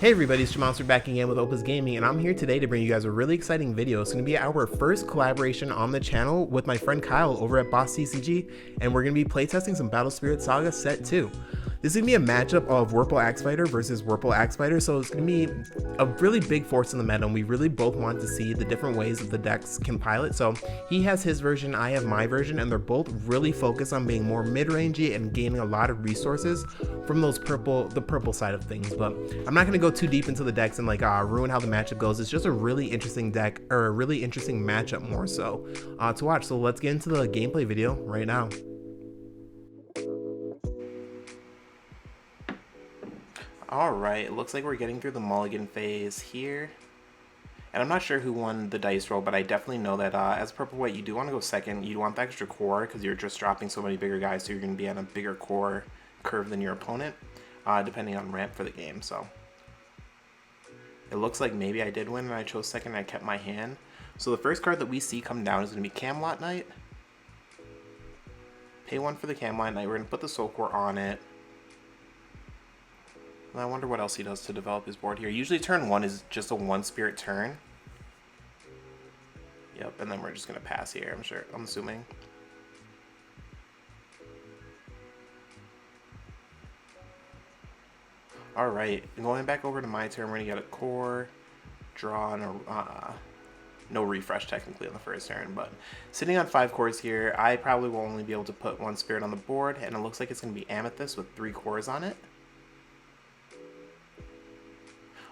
Hey everybody, it's Monster back again with Opus Gaming, and I'm here today to bring you guys a really exciting video. It's going to be our first collaboration on the channel with my friend Kyle over at Boss TCG, and we're going to be playtesting some Battle Spirits Saga Set 2. This is going to be a matchup of Wurple Axebiter versus Wurple Axebiter, so it's going to be a really big force in the meta, and we really both want to see the different ways that the decks can pilot. So he has his version, I have my version, and they're both really focused on being more mid-rangey and gaining a lot of resources from the purple side of things. But I'm not going to go too deep into the decks and ruin how the matchup goes. It's just a really interesting deck, or a really interesting matchup more so to watch. So let's get into the gameplay video right now. Alright, it looks like we're getting through the mulligan phase here. And I'm not sure who won the dice roll, but I definitely know that as purple white, you do want to go second. You want the extra core because you're just dropping so many bigger guys, so you're going to be on a bigger core curve than your opponent, depending on ramp for the game. So it looks like maybe I did win and I chose second and I kept my hand. So the first card that we see come down is going to be Camelot Knight. Pay 1 for the Camelot Knight. We're going to put the soul core on it. And I wonder what else he does to develop his board here. Usually turn 1 is just a 1 spirit turn. Yep, and then we're just going to pass here, I'm assuming. Alright, going back over to my turn, we're going to get a core, draw, and no refresh technically on the first turn, but sitting on 5 cores here, I probably will only be able to put 1 spirit on the board, and it looks like it's going to be Amethyst with 3 cores on it.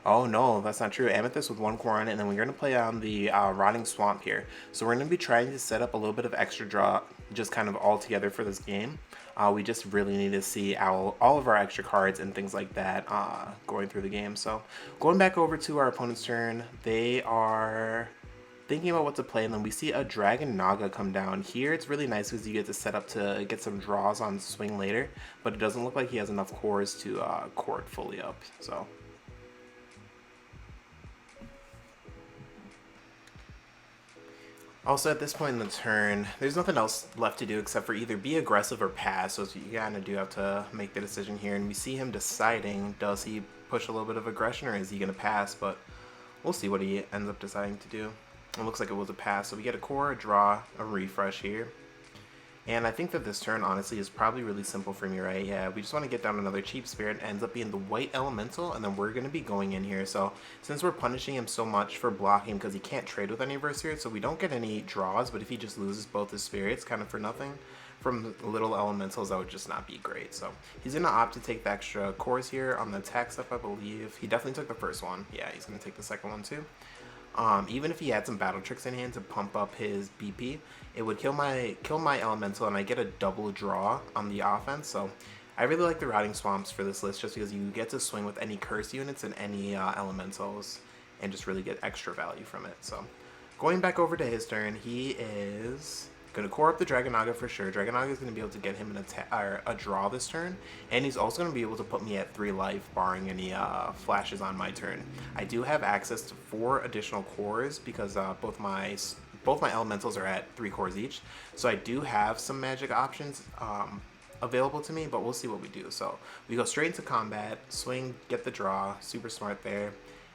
Oh no, that's not true. Amethyst with 1 core on it, and then we're going to play on the Rotting Swamp here. So we're going to be trying to set up a little bit of extra draw just kind of all together for this game. We just really need to see all of our extra cards and things like that going through the game. So going back over to our opponent's turn, they are thinking about what to play, and then we see a Dragon Naga come down. Here it's really nice because you get to set up to get some draws on swing later, but it doesn't look like he has enough cores to core it fully up. So also, at this point in the turn, there's nothing else left to do except for either be aggressive or pass, so you kind of do have to make the decision here, and we see him deciding, does he push a little bit of aggression or is he going to pass, but we'll see what he ends up deciding to do. It looks like it was a pass, so we get a core, a draw, a refresh here. And I think that this turn, honestly, is probably really simple for me, right? Yeah, we just want to get down another cheap spirit. It ends up being the white elemental, and then we're going to be going in here. So since we're punishing him so much for blocking because he can't trade with any of our spirits, so we don't get any draws, but if he just loses both his spirits kind of for nothing from little elementals, that would just not be great. So he's going to opt to take the extra cores here on the attack stuff, I believe. He definitely took the first one. Yeah, he's going to take the second one too. Even if he had some battle tricks in hand to pump up his BP, it would kill my elemental, and I get a double draw on the offense. So I really like the Rotting Swamps for this list just because you get to swing with any curse units and any elementals and just really get extra value from it. So going back over to his turn, he is going to core up the Dragon Naga for sure. Dragon Naga is going to be able to get him a draw this turn, and he's also going to be able to put me at 3 life, barring any flashes on my turn. I do have access to 4 additional cores because both my elementals are at 3 cores each, so I do have some magic options available to me, but we'll see what we do. So we go straight into combat, swing, get the draw, super smart there,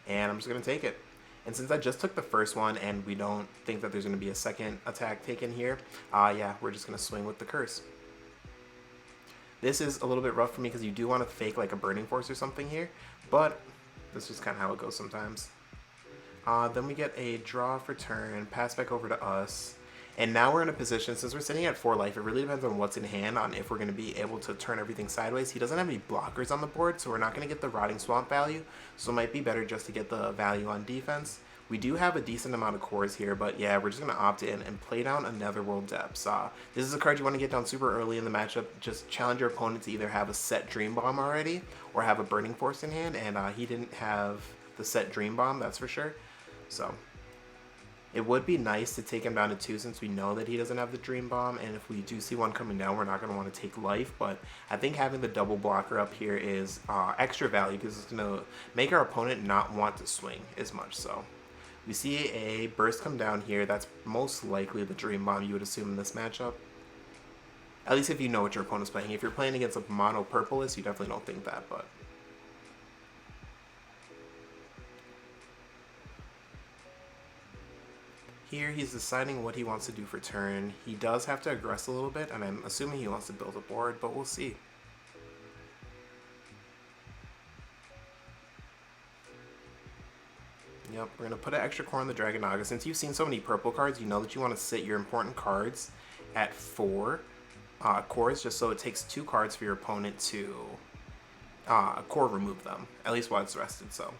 and I'm just going to take it. And since I just took the first one and we don't think that there's going to be a second attack taken here, yeah, we're just going to swing with the curse. This is a little bit rough for me because you do want to fake like a Burning Force or something here, but that's just kind of how it goes sometimes. Then we get a draw for turn, pass back over to us. And now we're in a position, since we're sitting at 4 life, it really depends on what's in hand on if we're going to be able to turn everything sideways. He doesn't have any blockers on the board, so we're not going to get the Rotting Swamp value, so it might be better just to get the value on defense. We do have a decent amount of cores here, but yeah, we're just going to opt in and play down a Netherworld Depths. This is a card you want to get down super early in the matchup. Just challenge your opponent to either have a set Dream Bomb already or have a Burning Force in hand, and he didn't have the set Dream Bomb, that's for sure. So it would be nice to take him down to 2 since we know that he doesn't have the Dream Bomb, and if we do see one coming down, we're not going to want to take life, but I think having the double blocker up here is extra value because it's going to make our opponent not want to swing as much. So we see a burst come down here. That's most likely the Dream Bomb you would assume in this matchup. At least if you know what your opponent's playing. If you're playing against a mono purple list, you definitely don't think that, but Here he's deciding what he wants to do for turn. He does have to aggress a little bit, and I'm assuming he wants to build a board, but we'll see. Yep, we're going to put an extra core on the Dragonaga. Since you've seen so many purple cards, you know that you want to sit your important cards at 4 cores, just so it takes 2 cards for your opponent to core remove them, at least while it's rested. So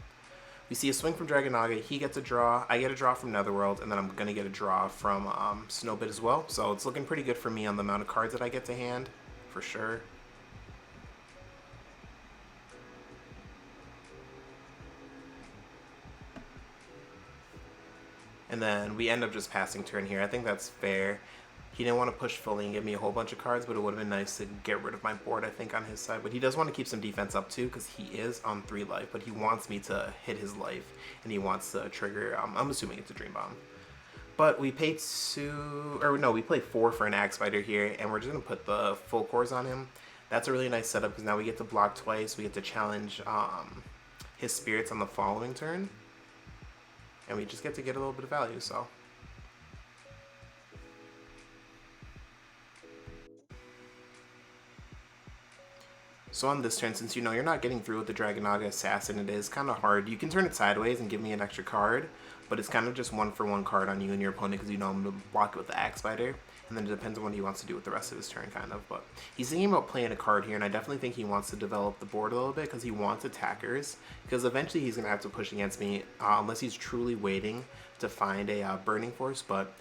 we see a swing from Dragonaga, he gets a draw, I get a draw from Netherworld, and then I'm going to get a draw from Snowbit as well. So it's looking pretty good for me on the amount of cards that I get to hand, for sure. And then we end up just passing turn here. I think that's fair. He didn't want to push fully and give me a whole bunch of cards, but it would have been nice to get rid of my board, I think, on his side. But he does want to keep some defense up, too, because he is on 3 life. But he wants me to hit his life, and he wants to trigger, I'm assuming it's a Dream Bomb. But we pay 2, or no, we play 4 for an Axebiter here, and we're just going to put the full cores on him. That's a really nice setup, because now we get to block twice. We get to challenge his spirits on the following turn. And we just get to get a little bit of value, so. So on this turn, since you know you're not getting through with the Dragonaga Assassin, it is kind of hard. You can turn it sideways and give me an extra card, but it's kind of just 1-for-1 card on you and your opponent because you know I'm going to block it with the Axebiter. And then it depends on what he wants to do with the rest of his turn, kind of. But he's thinking about playing a card here, and I definitely think he wants to develop the board a little bit because he wants attackers. Because eventually he's going to have to push against me unless he's truly waiting to find a Burning Force. But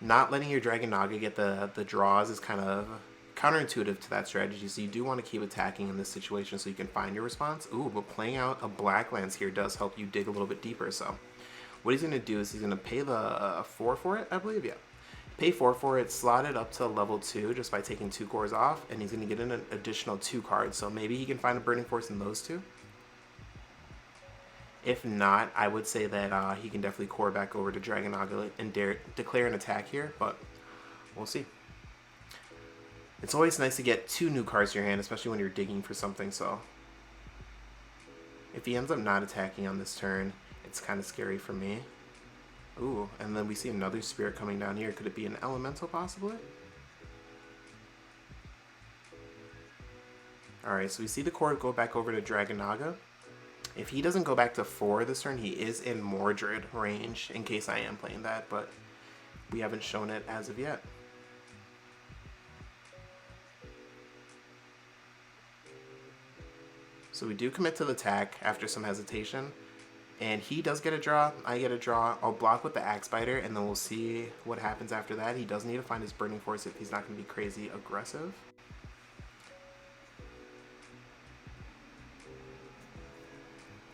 not letting your Dragonaga get the draws is kind of counterintuitive to that strategy. So you do want to keep attacking in this situation so you can find your response. Ooh, but playing out a Black Lance here does help you dig a little bit deeper. So what he's going to do is he's going to pay the 4 for it, I believe, yeah. Pay 4 for it, slot it up to level 2 just by taking 2 cores off, and he's going to get an additional 2 cards, so maybe he can find a Burning Force in those 2. If not, I would say that he can definitely core back over to Dragonaga and declare an attack here, but we'll see. It's always nice to get 2 new cards in your hand, especially when you're digging for something, so. If he ends up not attacking on this turn, it's kind of scary for me. Ooh, and then we see another spirit coming down here. Could it be an elemental, possibly? Alright, so we see the core go back over to Dragonaga. If he doesn't go back to 4 this turn, he is in Mordred range, in case I am playing that, but we haven't shown it as of yet. So we do commit to the attack after some hesitation. And he does get a draw, I get a draw. I'll block with the Axebiter, and then we'll see what happens after that. He does need to find his Burning Force if he's not going to be crazy aggressive.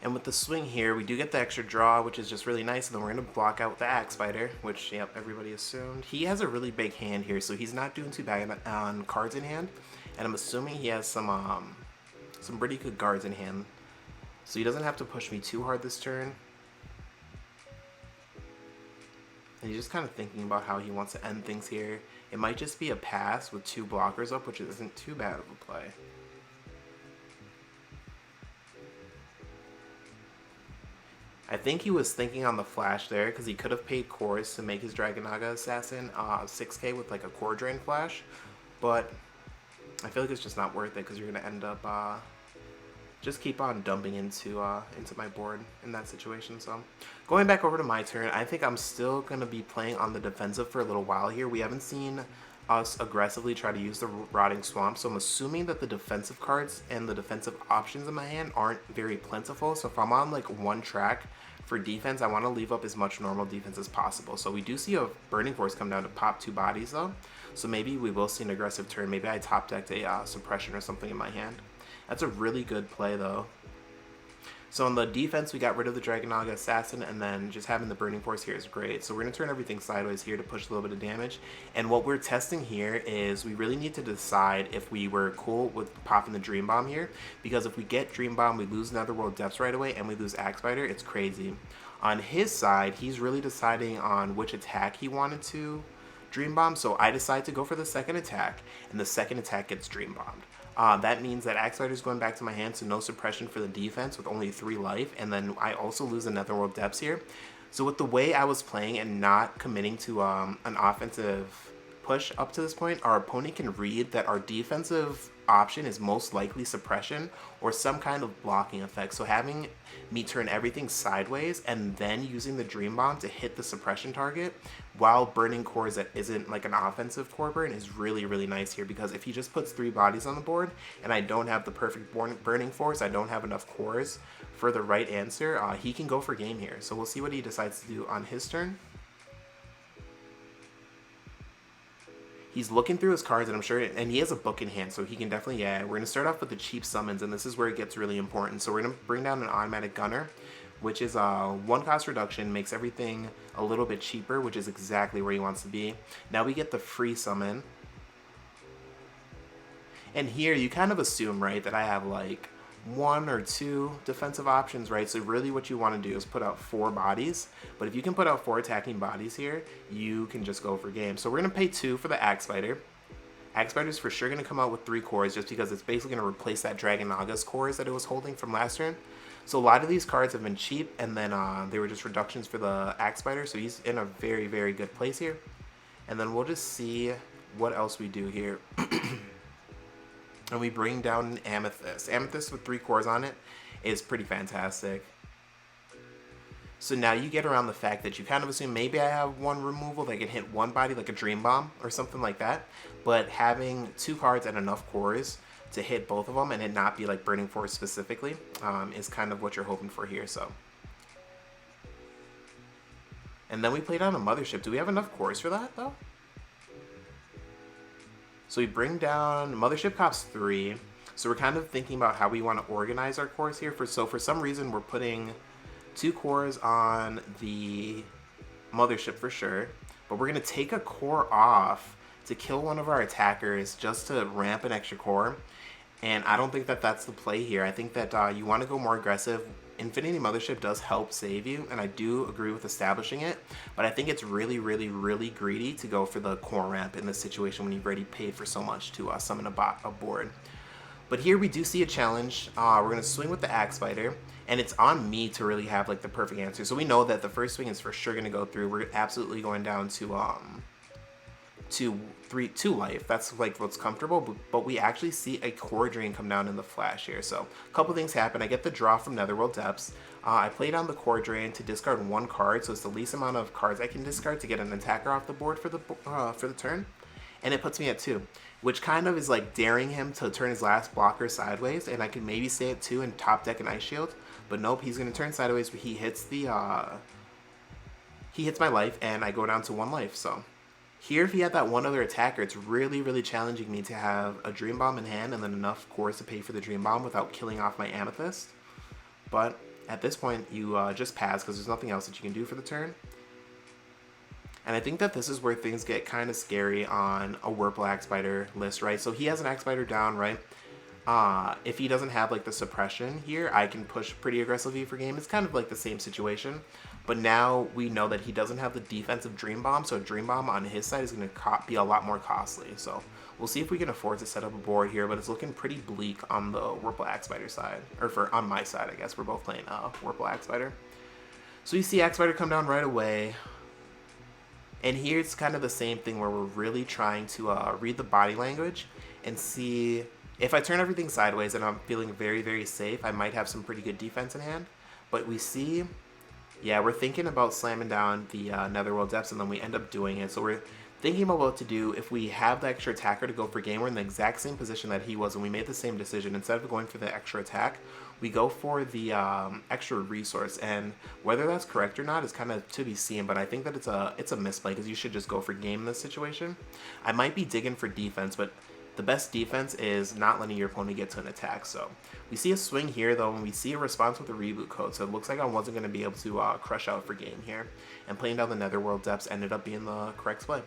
And with the swing here, we do get the extra draw, which is just really nice. And then we're going to block out with the Axebiter, which, yep, everybody assumed. He has a really big hand here, so he's not doing too bad on cards in hand. And I'm assuming he has some pretty good guards in hand. So he doesn't have to push me too hard this turn. And he's just kind of thinking about how he wants to end things here. It might just be a pass with 2 blockers up, which isn't too bad of a play. I think he was thinking on the flash there because he could have paid cores to make his Dragonaga Assassin 6k with like a core drain flash. But I feel like it's just not worth it because you're going to end up just keep on dumping into my board in that situation. So going back over to my turn, I think I'm still going to be playing on the defensive for a little while here. We haven't seen us aggressively try to use the Rotting Swamp, so I'm assuming that the defensive cards and the defensive options in my hand aren't very plentiful. So if I'm on like 1 track for defense, I want to leave up as much normal defense as possible. So we do see a Burning Force come down to pop 2 bodies though, so maybe we will see an aggressive turn. Maybe I top decked a Suppression or something in my hand. That's a really good play though. So on the defense, we got rid of the Dragonaga Assassin, and then just having the Burning Force here is great. So we're going to turn everything sideways here to push a little bit of damage. And what we're testing here is we really need to decide if we were cool with popping the Dream Bomb here. Because if we get Dream Bomb, we lose Netherworld Depths right away, and we lose Axebiter. It's crazy. On his side, he's really deciding on which attack he wanted to Dream Bomb. So I decide to go for the second attack, and the second attack gets Dream Bombed. That means that Axebiter is going back to my hand, so no suppression for the defense with only 3 life, and then I also lose the Netherworld Depths here. So with the way I was playing and not committing to an offensive push up to this point, our opponent can read that our defensive option is most likely suppression or some kind of blocking effect. So having me turn everything sideways and then using the Dream Bomb to hit the suppression target while burning cores that isn't like an offensive core burn is really, really nice here, because if he just puts 3 bodies on the board and I don't have the perfect burning force, I don't have enough cores for the right answer, he can go for game here. So we'll see what he decides to do on his turn. He's looking through his cards, and I'm sure, and he has a book in hand, so he can definitely, yeah, we're going to start off with the cheap summons, and this is where it gets really important. So we're going to bring down an automatic gunner, which is 1 cost reduction, makes everything a little bit cheaper, which is exactly where he wants to be. Now we get the free summon. And here you kind of assume, right, that I have like 1 or 2 defensive options, right? So really what you want to do is put out 4 bodies, but if you can put out 4 attacking bodies here, you can just go for game. So we're going to pay 2 for the Axebiter. Axebiter's for sure going to come out with 3 cores, just because it's basically going to replace that Dragon Naga's cores that it was holding from last turn. So a lot of these cards have been cheap, and then they were just reductions for the Axebiter, so he's in a very, very good place here. And then we'll just see what else we do here. And we bring down an Amethyst. Amethyst with 3 cores on it is pretty fantastic. So now you get around the fact that you kind of assume maybe I have 1 removal that can hit 1 body, like a Dream Bomb or something like that. But having 2 cards and enough cores to hit both of them and it not be like Burning Force specifically is kind of what you're hoping for here. So, and then we play down a Mothership. Do we have enough cores for that though? So we bring down, Mothership costs 3. So we're kind of thinking about how we want to organize our cores here. So for some reason we're putting 2 cores on the Mothership for sure. But we're going to take a core off to kill one of our attackers just to ramp an extra core. And I don't think that that's the play here. I think that you want to go more aggressive. Infinity Mothership does help save you, and I do agree with establishing it, but I think it's really, really, really greedy to go for the core ramp in this situation when you've already paid for so much to summon a board. But here we do see a challenge. We're going to swing with the Axebiter, and it's on me to really have like the perfect answer. So we know that the first swing is for sure going to go through. We're absolutely going down to 2 life. That's like what's comfortable, but we actually see a core drain come down in the flash here. So a couple things happen. I get the draw from Netherworld Depths. I play down the core drain to discard 1 card, so it's the least amount of cards I can discard to get an attacker off the board for the turn, and it puts me at 2, which kind of is like daring him to turn his last blocker sideways, and I can maybe stay at 2 and top deck an Ice Shield, but nope, he's going to turn sideways, but he hits my life, and I go down to 1 life. So here, if he had that 1 other attacker, it's really, really challenging me to have a Dream Bomb in hand and then enough cores to pay for the Dream Bomb without killing off my Amethyst. But at this point, you just pass because there's nothing else that you can do for the turn. And I think that this is where things get kind of scary on a Wurple Axebiter list, right? So he has an Axebiter down, right? If he doesn't have like the suppression here, I can push pretty aggressively for game. It's kind of like the same situation. But now we know that he doesn't have the defensive Dream Bomb, so a Dream Bomb on his side is going to be a lot more costly. So we'll see if we can afford to set up a board here, but it's looking pretty bleak on the Wurple Axebiter side. Or on my side, I guess. We're both playing Wurple Axebiter. So you see Axebiter come down right away. And here it's kind of the same thing where we're really trying to read the body language and see if I turn everything sideways and I'm feeling very, very safe, I might have some pretty good defense in hand. But we see, yeah, we're thinking about slamming down the Netherworld Depths, and then we end up doing it. So we're thinking about what to do if we have the extra attacker to go for game. We're in the exact same position that he was, and we made the same decision. Instead of going for the extra attack, we go for the extra resource. And whether that's correct or not is kind of to be seen, but I think that it's a misplay because you should just go for game in this situation. I might be digging for defense, but the best defense is not letting your opponent get to an attack. So we see a swing here, though, and we see a response with the reboot code. So it looks like I wasn't going to be able to crush out for game here. And playing down the Netherworld Depths ended up being the correct play.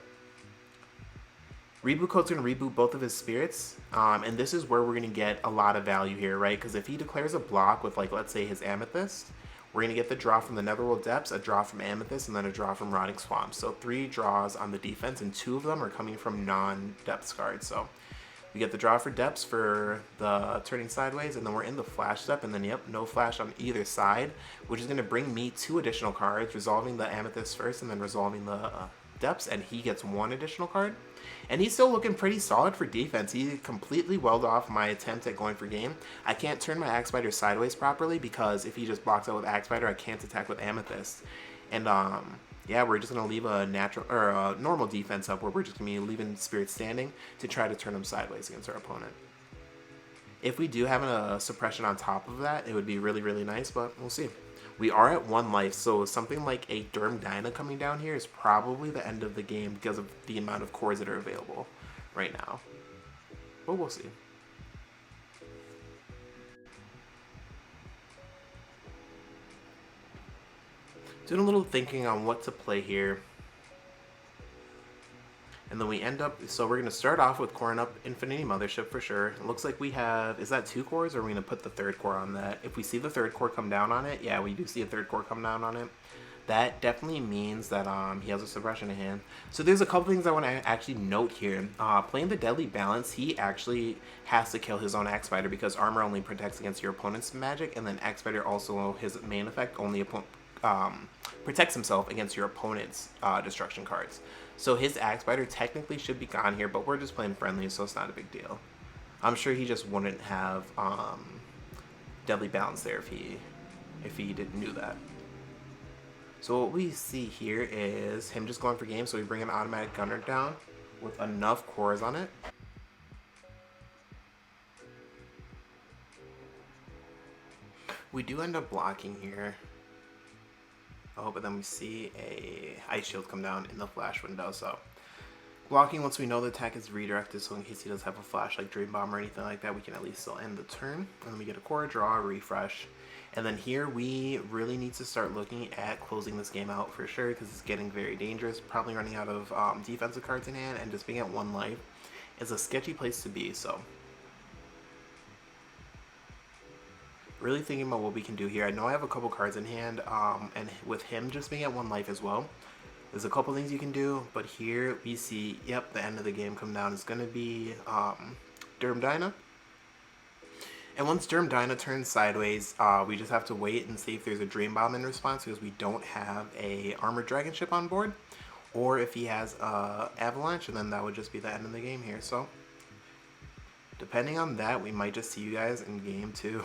Reboot code's going to reboot both of his spirits. And this is where we're going to get a lot of value here, right? Because if he declares a block with, like, let's say his Amethyst, we're going to get the draw from the Netherworld Depths, a draw from Amethyst, and then a draw from Rotting Swamp. So 3 draws on the defense, and 2 of them are coming from non-depths cards. So We get the draw for depths for the turning sideways, and then we're in the flash step, and then yep, no flash on either side, which is going to bring me 2 additional cards, resolving the amethyst first and then resolving the depths, and he gets 1 additional card. And he's still looking pretty solid for defense. He completely welled off my attempt at going for game. I can't turn my Axebiter sideways properly because if he just blocks out with Axebiter, I can't attack with amethyst. And yeah, we're just gonna leave a natural or a normal defense up where we're just gonna be leaving Spirit standing to try to turn him sideways against our opponent. If we do have a suppression on top of that, it would be really, really nice, but we'll see. We are at 1 life, so something like a Durm Dyna coming down here is probably the end of the game because of the amount of cores that are available right now. But we'll see. Doing a little thinking on what to play here. And then we end up, so we're going to start off with coring up Infinity Mothership for sure. It looks like we have, is that 2 cores or are we going to put the 3rd core on that? If we see the 3rd core come down on it, yeah, we do see a 3rd core come down on it. That definitely means that he has a suppression in hand. So there's a couple things I want to actually note here. Playing the Deadly Balance, he actually has to kill his own Axebiter because armor only protects against your opponent's magic, and then Axebiter also, his main effect, only protects himself against your opponent's destruction cards. So his Axebiter technically should be gone here, but we're just playing friendly, so it's not a big deal. I'm sure he just wouldn't have Deadly Balance there if he didn't knew that. So what we see here is him just going for game, so we bring an automatic gunner down with enough cores on it. We do end up blocking here. Oh, but then we see a Ice Shield come down in the flash window, so blocking once we know the attack is redirected, so in case he does have a flash like Dream Bomb or anything like that, we can at least still end the turn. And then we get a core, draw, refresh. And then here we really need to start looking at closing this game out for sure because it's getting very dangerous. Probably running out of defensive cards in hand, and just being at 1 life is a sketchy place to be, so really thinking about what we can do here. I know I have a couple cards in hand, and with him just being at 1 life as well, there's a couple things you can do, but here we see, yep, the end of the game come down is going to be Durm Dyna. And once Durm Dyna turns sideways, we just have to wait and see if there's a Dream Bomb in response because we don't have a Armored Dragon ship on board, or if he has Avalanche, and then that would just be the end of the game here. So depending on that, we might just see you guys in game 2.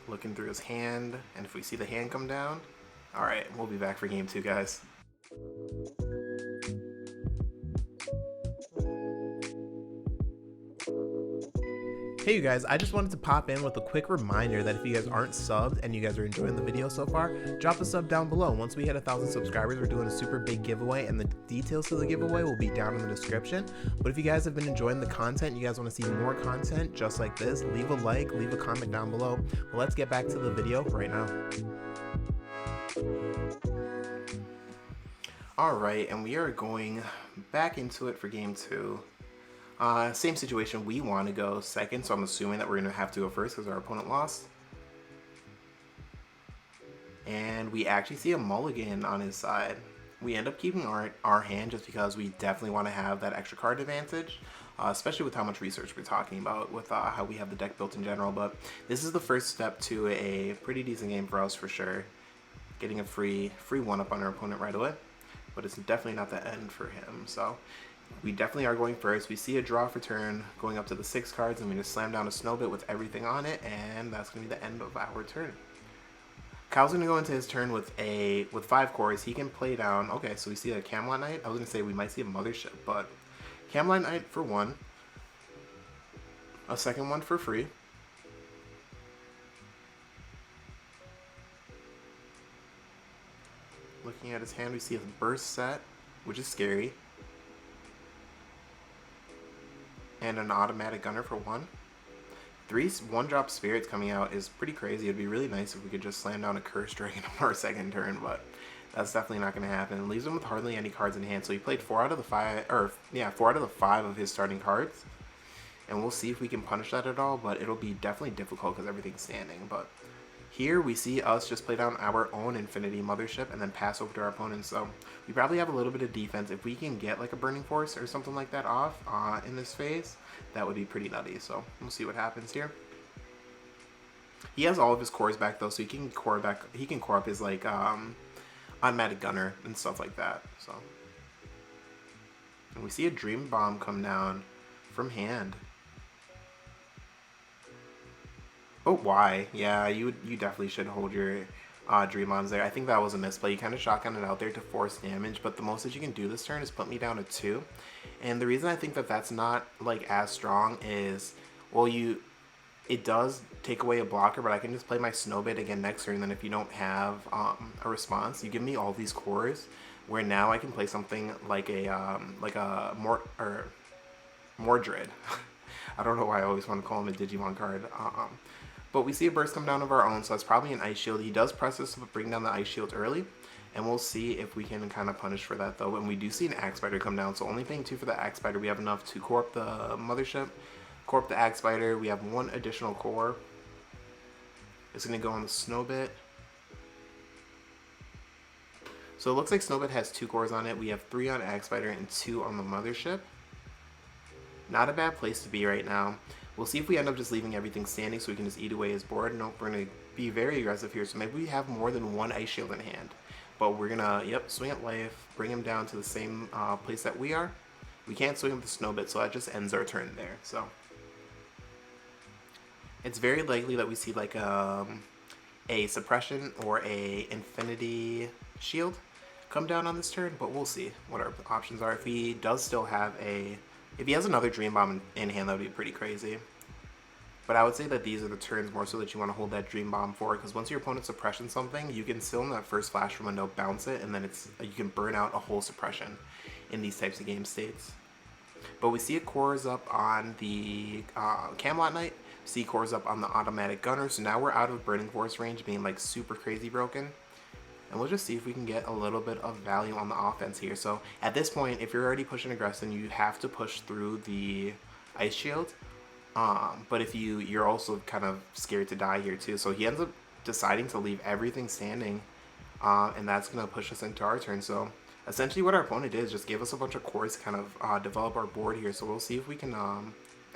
Looking through his hand, and if we see the hand come down, alright, we'll be back for game 2, guys. Hey you guys, I just wanted to pop in with a quick reminder that if you guys aren't subbed and you guys are enjoying the video so far, drop a sub down below. Once we hit 1,000 subscribers, we're doing a super big giveaway, and the details to the giveaway will be down in the description. But if you guys have been enjoying the content, you guys want to see more content just like this, leave a like, leave a comment down below. But let's get back to the video right now. Alright, and we are going back into it for game 2. Same situation, we want to go second, so I'm assuming that we're going to have to go first because our opponent lost. And we actually see a mulligan on his side. We end up keeping our hand just because we definitely want to have that extra card advantage, especially with how much research we're talking about with how we have the deck built in general. But this is the first step to a pretty decent game for us for sure. Getting a free 1-up on our opponent right away. But it's definitely not the end for him, so we definitely are going first. We see a draw for turn going up to the 6 cards, and we just slam down a Snowbit with everything on it, and that's going to be the end of our turn. Kyle's going to go into his turn with 5 cores. He can play down, okay, so we see a Camelot Knight. I was going to say we might see a Mothership, but Camelot Knight for 1, a second one for free. Looking at his hand, we see a Burst set, which is scary. And an automatic gunner for 1. 3 1-drop spirits coming out is pretty crazy. It'd be really nice if we could just slam down a Curse Dragon on our second turn, but that's definitely not going to happen. It leaves him with hardly any cards in hand, so he played 4 out of the 5, or yeah, 4 out of the 5 of his starting cards. And we'll see if we can punish that at all, but it'll be definitely difficult because everything's standing. But Here we see us just play down our own Infinity Mothership and then pass over to our opponent. So we probably have a little bit of defense. If we can get like a Burning Force or something like that off in this phase, that would be pretty nutty. So we'll see what happens here. He has all of his cores back though, so he can core back. He can core up his like automatic gunner and stuff like that. So, and we see a Dream Bomb come down from hand. Oh, why? Yeah, you definitely should hold your Dream Bombs there. I think that was a misplay. You kind of shotgun it out there to force damage, but the most that you can do this turn is put me down to 2. And the reason I think that that's not like as strong is, well, it does take away a blocker, but I can just play my Snowbit again next turn. And then if you don't have a response, you give me all these cores, where now I can play something like a Mordred. I don't know why I always want to call him a Digimon card. But we see a burst come down of our own, so that's probably an Ice Shield. He does press us to bring down the Ice Shield early, and we'll see if we can kind of punish for that though. And we do see an Axebiter come down, so only paying 2 for the Axebiter, we have enough to core up the Mothership, core up the Axebiter. We have 1 additional core. It's going to go on the Snowbit. So it looks like Snowbit has 2 cores on it. We have 3 on Axebiter and 2 on the Mothership. Not a bad place to be right now. We'll see if we end up just leaving everything standing so we can just eat away his board. Nope, we're going to be very aggressive here. So maybe we have more than 1 Ice Shield in hand. But we're going to, swing at life, bring him down to the same place that we are. We can't swing with the Snowbit, so that just ends our turn there. So it's very likely that we see like a Suppression or a Infinity Shield come down on this turn. But we'll see what our options are. If he does still have if he has another Dream Bomb in hand, that would be pretty crazy. But I would say that these are the turns more so that you want to hold that Dream Bomb for, because once your opponent suppressions something, you can still in that first flash from window bounce it, and then you can burn out a whole suppression in these types of game states. But we see it cores up on the Camelot Knight, see cores up on the automatic gunner, so now we're out of Burning Force range, being like super crazy broken. And we'll just see if we can get a little bit of value on the offense here. So at this point, if you're already pushing aggressive, you have to push through the Ice Shield. But if you're also kind of scared to die here too. So he ends up deciding to leave everything standing. And that's going to push us into our turn. So essentially what our opponent did is just gave us a bunch of cores to kind of develop our board here. So we'll see if we can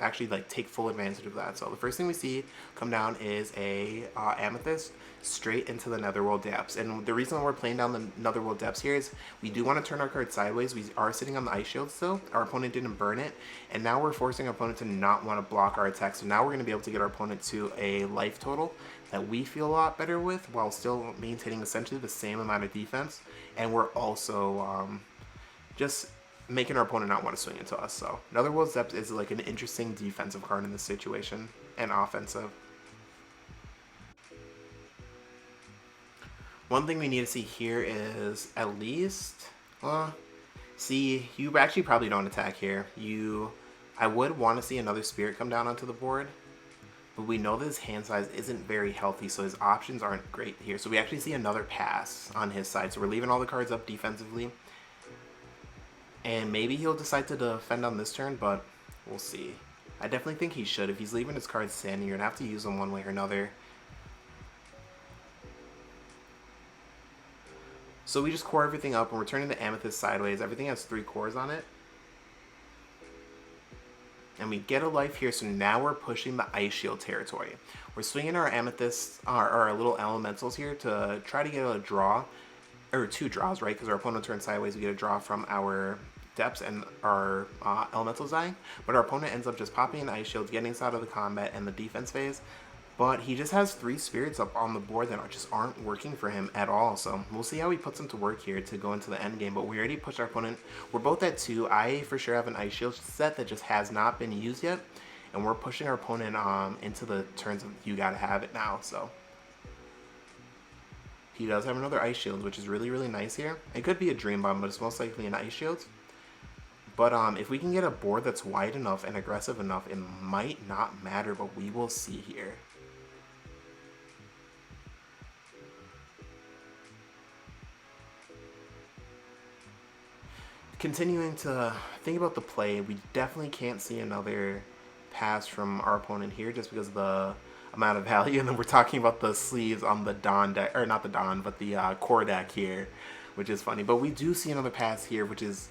actually like take full advantage of that. So the first thing we see come down is a Amethyst straight into the Netherworld Depths. And the reason we're playing down the Netherworld Depths here is we do want to turn our card sideways. We are sitting on the Ice Shield still. Our opponent didn't burn it, and now we're forcing our opponent to not want to block our attack. So now we're going to be able to get our opponent to a life total that we feel a lot better with, while still maintaining essentially the same amount of defense. And we're also just making our opponent not want to swing into us. So Netherworld Depths is like an interesting defensive card in this situation, and offensive. One thing we need to see here is at least, see, you actually probably don't attack here. I would want to see another Spirit come down onto the board, but we know that his hand size isn't very healthy, so his options aren't great here. So we actually see another pass on his side, so we're leaving all the cards up defensively. And maybe he'll decide to defend on this turn, but we'll see. I definitely think he should. If he's leaving his cards standing, you're going to have to use them one way or another. So we just core everything up, and we're turning the Amethyst sideways. Everything has 3 cores on it. And we get a life here, so now we're pushing the Ice Shield territory. We're swinging our Amethysts, our little Elementals here to try to get a draw. Or 2 draws, right? Because our opponent turns sideways, we get a draw from our Depths and our Elementals dying. But our opponent ends up just popping an Ice Shield, getting us out of the combat and the defense phase. But he just has 3 spirits up on the board that just aren't working for him at all. So we'll see how he puts them to work here to go into the end game. But we already pushed our opponent. We're both at 2. I for sure have an Ice Shield set that just has not been used yet. And we're pushing our opponent into the turns of you gotta have it now. So he does have another Ice Shield, which is really, really nice here. It could be a Dream Bomb, but it's most likely an Ice Shield. But if we can get a board that's wide enough and aggressive enough, it might not matter, but we will see here. Continuing to think about the play, we definitely can't see another pass from our opponent here just because the amount of value. And then we're talking about the sleeves on the Dawn deck, or not the Dawn, but the core deck here, which is funny. But we do see another pass here, which is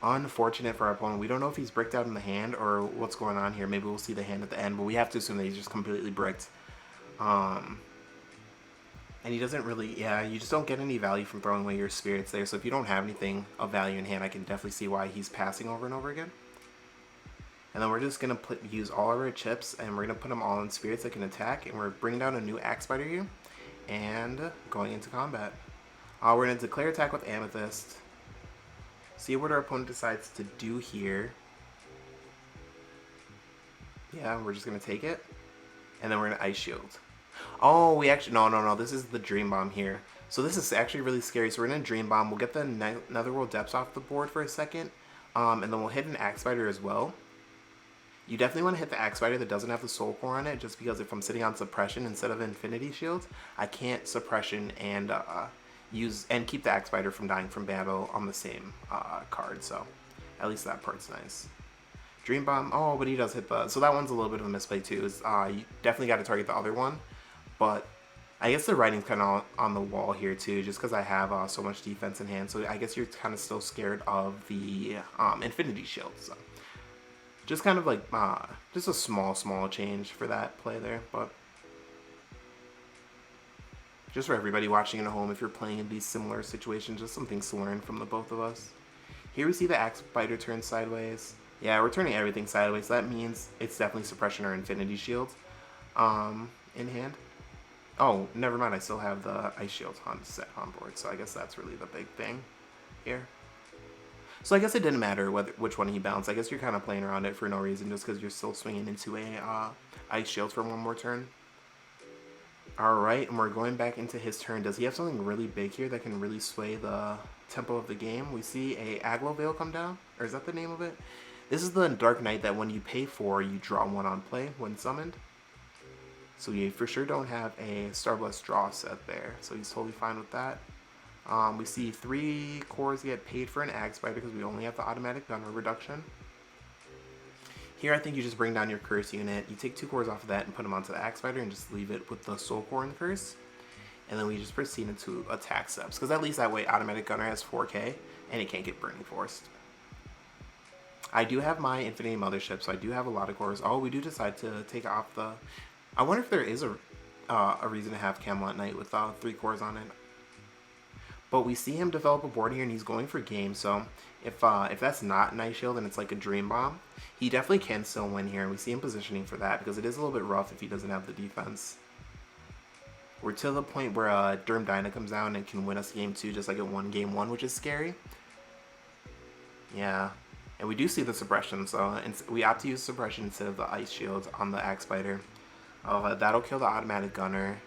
unfortunate for our opponent. We don't know if he's bricked out in the hand or what's going on here. Maybe we'll see the hand at the end, but we have to assume that he's just completely bricked. And he doesn't really, yeah, you just don't get any value from throwing away your spirits there. So if you don't have anything of value in hand, I can definitely see why he's passing over and over again. And then we're just going to use all of our chips, and we're going to put them all in spirits that can attack. And we're bringing down a new Axebiter here and going into combat. We're going to declare attack with Amethyst. See what our opponent decides to do here. Yeah, we're just going to take it. And then we're going to Ice Shield. Oh, we actually... No. This is the Dream Bomb here. So this is actually really scary. So we're going to Dream Bomb. We'll get the Netherworld Depths off the board for a second. And then we'll hit an Axebiter as well. You definitely want to hit the Axebiter that doesn't have the Soul Core on it, just because if I'm sitting on Suppression instead of Infinity Shield, I can't Suppression and keep the Axebiter from dying from battle on the same card. So at least that part's nice. Dream Bomb. Oh, but he does hit the... So that one's a little bit of a misplay too. You definitely got to target the other one. But I guess the writing's kind of on the wall here too, just because I have so much defense in hand. So I guess you're kind of still scared of the Infinity Shield. So just kind of like, just a small change for that play there. But just for everybody watching at home, if you're playing in these similar situations, just some things to learn from the both of us. Here we see the Axebiter turn sideways. Yeah, we're turning everything sideways. So that means it's definitely Suppression or Infinity Shield in hand. Oh, never mind. I still have the Ice Shield set on board. So I guess that's really the big thing here. So I guess it didn't matter which one he bounced. I guess you're kind of playing around it for no reason, just because you're still swinging into a Ice Shield for one more turn. Alright, and we're going back into his turn. Does he have something really big here that can really sway the tempo of the game? We see a Aglo Veil come down. Or is that the name of it? This is the Dark Knight that when you pay for, you draw one on play when summoned. So you for sure don't have a Starblast draw set there. So he's totally fine with that. We see 3 cores get paid for an Axebiter because we only have the automatic gunner reduction. Here I think you just bring down your curse unit. You take 2 cores off of that and put them onto the Axebiter and just leave it with the soul core and curse. And then we just proceed into attack steps. Because at least that way automatic gunner has 4k and it can't get burning forced. I do have my Infinity Mothership, so I do have a lot of cores. Oh, we do decide to take off the... I wonder if there is a reason to have Camelot Knight with 3 cores on it. But we see him develop a board here, and he's going for game. So if that's not an Ice Shield and it's like a Dream Bomb, he definitely can still win here. And we see him positioning for that because it is a little bit rough if he doesn't have the defense. We're to the point where Derm Dyna comes down and can win us game 2 just like it won game 1, which is scary. Yeah. And we do see the suppression, so we opt to use suppression instead of the Ice Shield on the Axebiter. That'll kill the automatic gunner.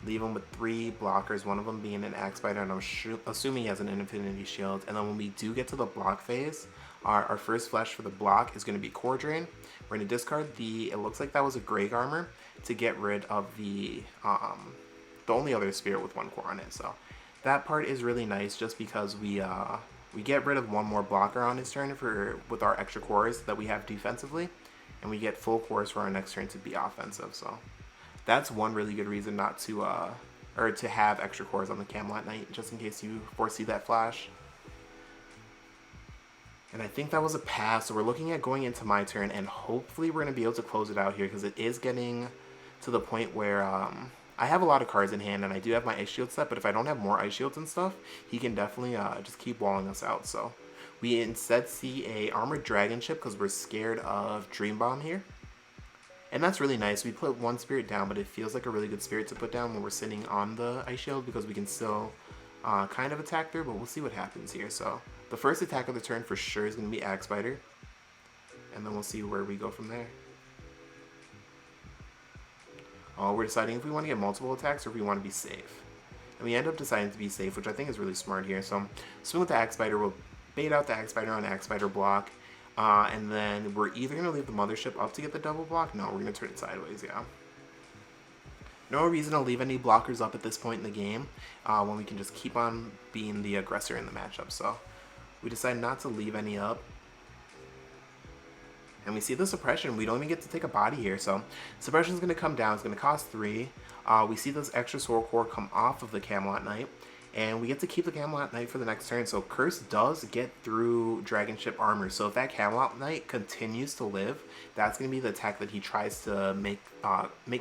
Leave him with 3 blockers, one of them being an Axebiter, and I'm assuming he has an Infinity Shield. And then when we do get to the block phase, our first flash for the block is going to be Core Drain. We're going to discard it looks like that was a Greg Armor, to get rid of the only other spirit with 1 core on it. So that part is really nice just because we get rid of 1 more blocker on his turn with our extra cores that we have defensively, and we get full cores for our next turn to be offensive. So that's one really good reason not to or to have extra cores on the Camelot Knight, just in case you foresee that flash. And I think that was a pass, so we're looking at going into my turn, and hopefully we're going to be able to close it out here, because it is getting to the point where I have a lot of cards in hand, and I do have my Ice Shield set, but if I don't have more Ice Shields and stuff, he can definitely just keep walling us out. So we instead see a Armored Dragon Ship, because we're scared of Dream Bomb here. And that's really nice. We put 1 spirit down, but it feels like a really good spirit to put down when we're sitting on the Ice Shield, because we can still kind of attack there, but we'll see what happens here. So the first attack of the turn for sure is going to be Axebiter, and then we'll see where we go from there. We're deciding if we want to get multiple attacks or if we want to be safe. And we end up deciding to be safe, which I think is really smart here. So swing with the Axebiter, we'll bait out the Axebiter on Axebiter block. And then we're either going to leave the Mothership up to get the double block. No, we're going to turn it sideways, yeah. No reason to leave any blockers up at this point in the game when we can just keep on being the aggressor in the matchup. So we decide not to leave any up. And we see the suppression. We don't even get to take a body here. So suppression is going to come down. It's going to cost 3. We see this extra soul core come off of the Camelot Knight. And we get to keep the Camelot Knight for the next turn. So Curse does get through Dragon Ship Armor. So if that Camelot Knight continues to live, that's going to be the attack that he tries to make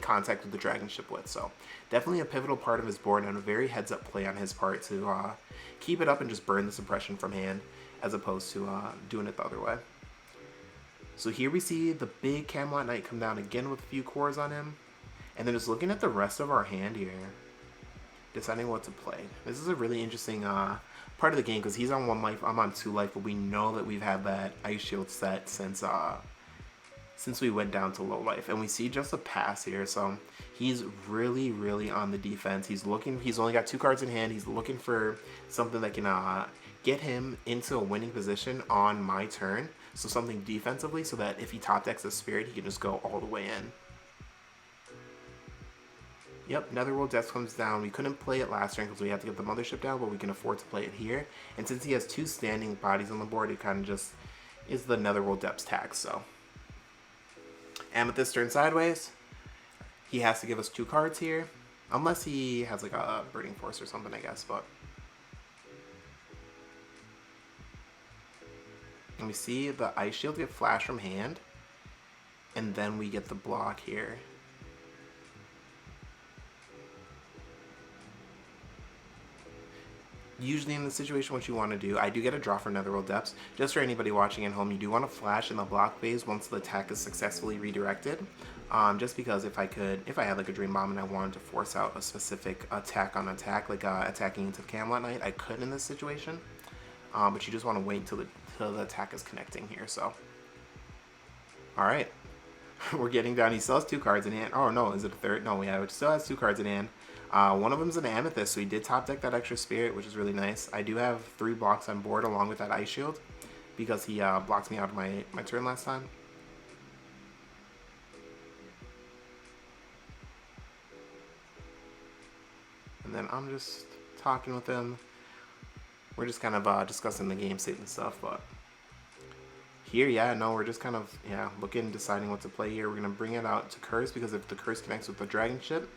contact with the Dragon Ship with. So definitely a pivotal part of his board and a very heads-up play on his part to keep it up and just burn the suppression from hand, as opposed to doing it the other way. So here we see the big Camelot Knight come down again with a few cores on him. And then just looking at the rest of our hand here, deciding what to play. This is a really interesting part of the game because he's on 1 life, I'm on 2 life, but we know that we've had that Ice Shield set since we went down to low life. And we see just a pass here, so he's really, really on the defense. He's only got 2 cards in hand. He's looking for something that can get him into a winning position on my turn. So something defensively, so that if he top decks a Spirit, he can just go all the way in. Yep, Netherworld Depths comes down. We couldn't play it last turn because we had to get the Mothership down, but we can afford to play it here. And since he has 2 standing bodies on the board, it kind of just is the Netherworld Depths tax, so. Amethyst turn sideways. He has to give us 2 cards here. Unless he has like a Burning Force or something, I guess, but. And we see the Ice Shield get flashed from hand. And then we get the block here. Usually in this situation, what you want to do, I do get a draw for Netherworld Depths. Just for anybody watching at home, you do want to flash in the block phase once the attack is successfully redirected. Just because if I had like a Dream Bomb and I wanted to force out a specific attack on attack, like attacking into the Camelot Knight, I could in this situation. But you just want to wait until the attack is connecting here, so. Alright. We're getting down. He still has 2 cards in hand. Oh no, is it a third? No, yeah, it still has 2 cards in hand. One of them is an Amethyst, so he did top deck that extra Spirit, which is really nice. I do have 3 blocks on board along with that Ice Shield, because he blocked me out of my turn last time. And then I'm just talking with him. We're just kind of discussing the game state and stuff, but here, yeah, no, we're just kind of, looking, deciding what to play here. We're going to bring it out to Curse, because if the Curse connects with the Dragon Ship,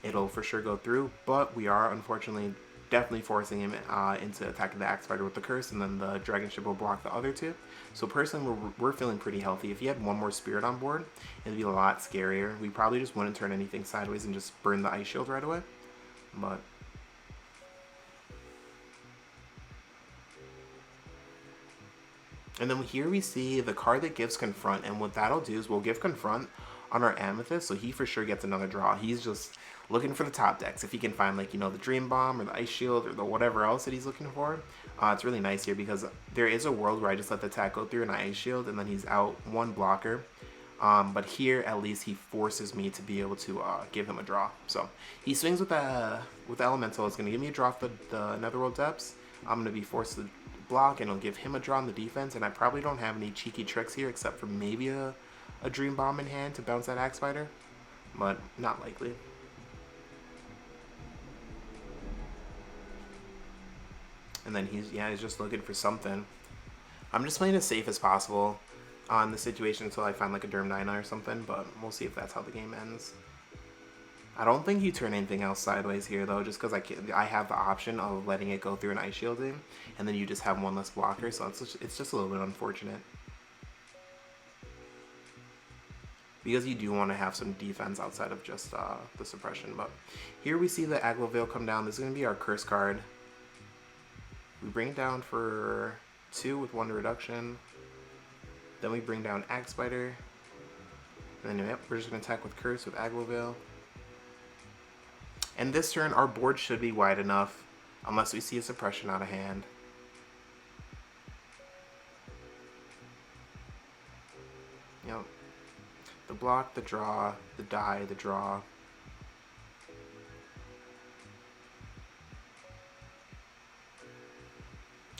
it'll for sure go through, but we are unfortunately definitely forcing him into attacking the Axebiter with the Curse, and then the Dragon Ship will block the other 2. So personally, we're feeling pretty healthy. If he had 1 more Spirit on board, it'd be a lot scarier. We probably just wouldn't turn anything sideways and just burn the Ice Shield right away, but. And then here we see the card that gives Confront, and what that'll do is we'll give Confront on our Amethyst, so he for sure gets another draw. He's just looking for the top decks. If he can find, like, the Dream Bomb or the Ice Shield or the whatever else that he's looking for, it's really nice here, because there is a world where I just let the attack go through an Ice Shield and then he's out 1 blocker. But here, at least, he forces me to be able to give him a draw. So he swings with the Elemental. It's going to give me a draw for the Netherworld Depths. I'm going to be forced to block, and it'll give him a draw on the defense. And I probably don't have any cheeky tricks here except for maybe a Dream Bomb in hand to bounce that Axebiter, but not likely. And then he's just looking for something. I'm just playing as safe as possible on the situation until I find like a Derm Dyna or something, but we'll see if that's how the game ends. I don't think you turn anything else sideways here though, just because I have the option of letting it go through an Ice Shielding, and then you just have 1 less blocker, so it's just a little bit unfortunate. Because you do want to have some defense outside of just the suppression. But here we see the Agloveil come down. This is going to be our Curse card. We bring it down for 2 with 1 reduction. Then we bring down Axebiter. And then, yep, we're just going to attack with Curse with Agloveil. And this turn, our board should be wide enough, unless we see a suppression out of hand. Yep. The block, the draw, the die, the draw.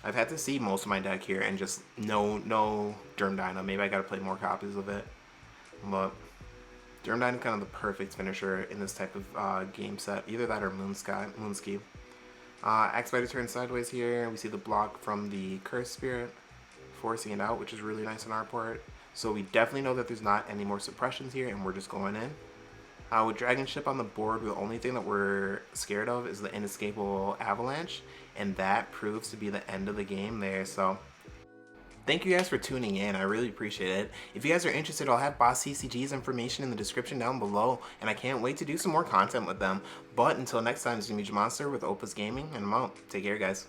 I've had to see most of my deck here and just no Derm Dyna. Maybe I gotta play more copies of it. But Derm Dyna is kind of the perfect finisher in this type of game set. Either that or Moonski. Axebiter turns sideways here. We see the block from the Curse Spirit forcing it out, which is really nice on our part. So we definitely know that there's not any more suppressions here, and we're just going in. With Dragon Ship on the board, the only thing that we're scared of is the inescapable avalanche, and that proves to be the end of the game there. So thank you guys for tuning in. I really appreciate it. If you guys are interested, I'll have Boss CCG's information in the description down below, and I can't wait to do some more content with them. But until next time, it's gonna be Monster with Opus Gaming, and I'm out. Take care, guys.